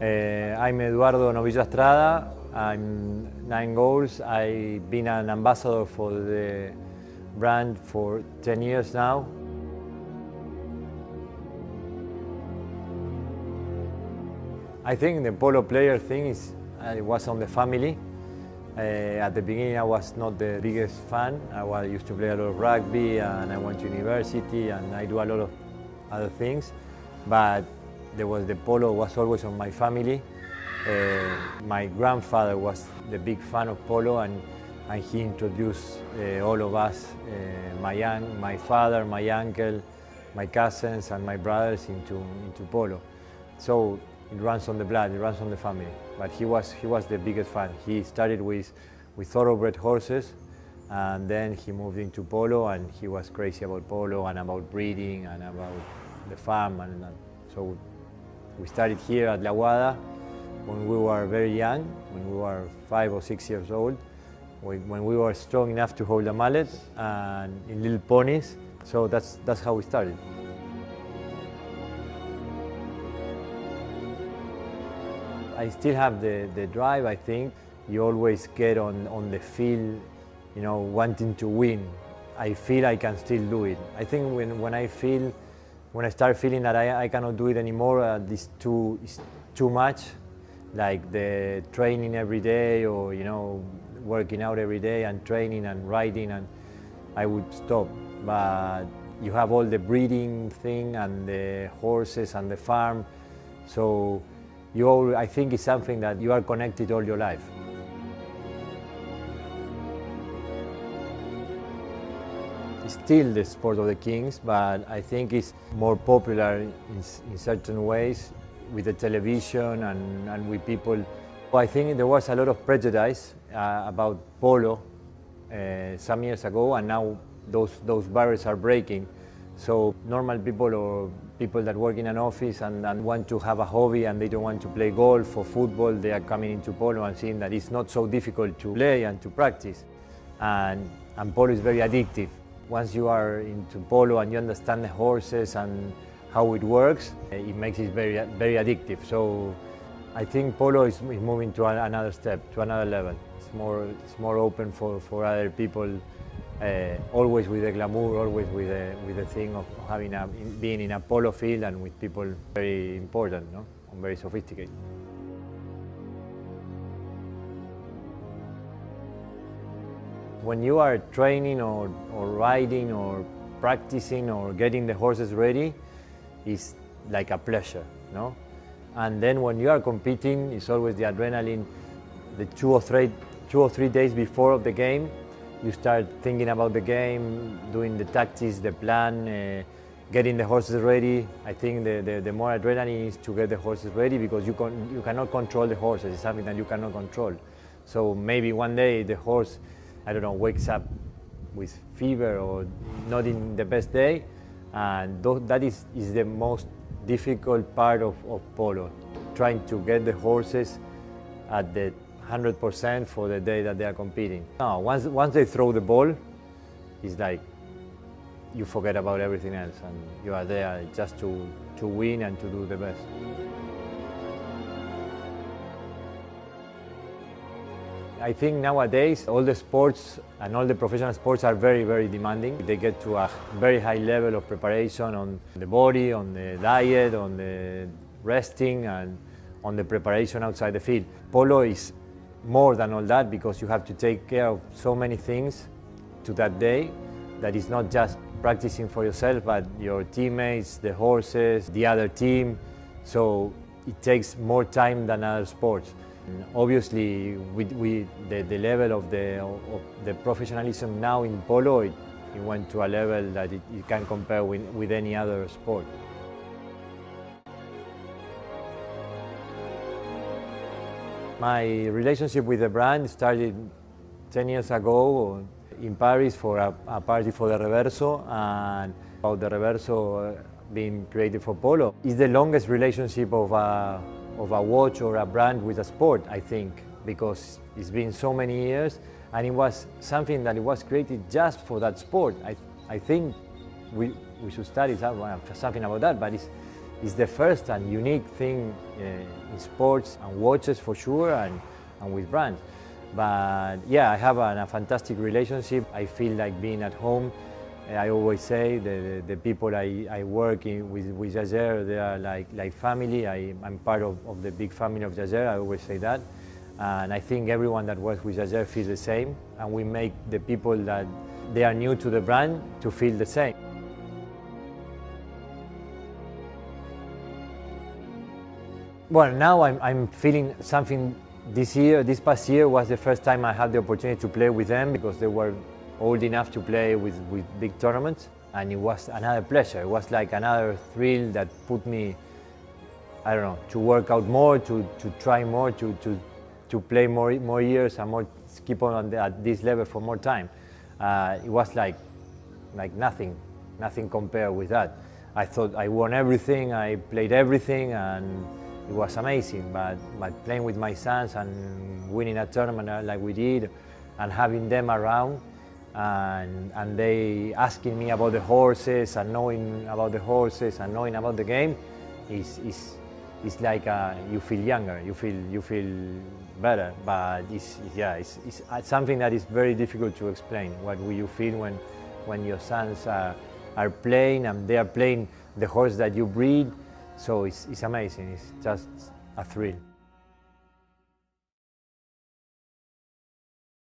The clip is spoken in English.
I'm Eduardo Novillo Estrada. I'm 9 goals. I've been an ambassador for the brand for 10 years now. I think the polo player thing is, it was on the family. At the beginning I was not the biggest fan. I used to play a lot of rugby and I went to university and I do a lot of other things. But the polo was always on my family. My grandfather was the big fan of polo and he introduced all of us, my father, my uncle, my cousins and my brothers into polo. So it runs on the blood, it runs on the family. But he was the biggest fan. He started with thoroughbred horses and then he moved into polo and he was crazy about polo and about breeding and about the farm. And so we started here at La Aguada when we were very young, when we were 5 or 6 years old, when we were strong enough to hold a mallet and in little ponies. So that's how we started. I still have the drive, I think. You always get on the field, you know, wanting to win. I feel I can still do it. I think when I start feeling that I cannot do it anymore, this is too much, like the training every day or, you know, working out every day and training and riding, and I would stop. But you have all the breeding thing and the horses and the farm, so I think it's something that you are connected all your life. It's still the sport of the kings, but I think it's more popular in certain ways with the television and with people. I think there was a lot of prejudice about polo some years ago, and now those barriers are breaking. So normal people or people that work in an office and want to have a hobby and they don't want to play golf or football, they are coming into polo and seeing that it's not so difficult to play and to practice. And polo is very addictive. Once you are into polo and you understand the horses and how it works, it makes it very, very addictive. So I think polo is moving to another step, to another level. It's more open for other people. Always with the glamour, always with the thing of being in a polo field and with people very important, no? And very sophisticated. When you are training or riding or practicing or getting the horses ready, it's like a pleasure, no? And then when you are competing, it's always the adrenaline. The 2 or 3 days before of the game, you start thinking about the game, doing the tactics, the plan, getting the horses ready. I think the more adrenaline is to get the horses ready because you cannot control the horses. It's something that you cannot control. So maybe one day the horse, I don't know, wakes up with fever or not in the best day, and that is the most difficult part of polo, trying to get the horses at the 100% for the day that they are competing. No, once they throw the ball, it's like you forget about everything else and you are there just to win and to do the best. I think nowadays all the sports and all the professional sports are very, very demanding. They get to a very high level of preparation on the body, on the diet, on the resting and on the preparation outside the field. Polo is more than all that because you have to take care of so many things to that day that it's not just practicing for yourself but your teammates, the horses, the other team. So it takes more time than other sports. And obviously the level of the professionalism now in polo, it went to a level that it can compare with any other sport. My relationship with the brand started 10 years ago in Paris for a party for the Reverso, and about the Reverso being created for polo. It's the longest relationship of a watch or a brand with a sport, I think, because it's been so many years and it was something that it was created just for that sport. I think we should study something about that, but it's the first and unique thing in sports and watches for sure, and with brands. But yeah, I have a fantastic relationship. I feel like being at home. I always say the people I work with Jazer, they are like family. I'm part of the big family of Jazer, I always say that. And I think everyone that works with Jazer feels the same. And we make the people that they are new to the brand to feel the same. Well, now I'm feeling something this year. This past year was the first time I had the opportunity to play with them because they were old enough to play with big tournaments, and it was another pleasure. It was like another thrill that put me, I don't know, to work out more, to try more, to play more years and more, keep on at this level for more time. It was like nothing compared with that. I thought I won everything, I played everything, and it was amazing. But playing with my sons and winning a tournament like we did, and having them around, and they asking me about the horses and knowing about the horses and knowing about the game, is like you feel younger, you feel better. But it's something that is very difficult to explain. What will you feel when your sons are playing and they are playing the horse that you breed? So it's amazing. It's just a thrill.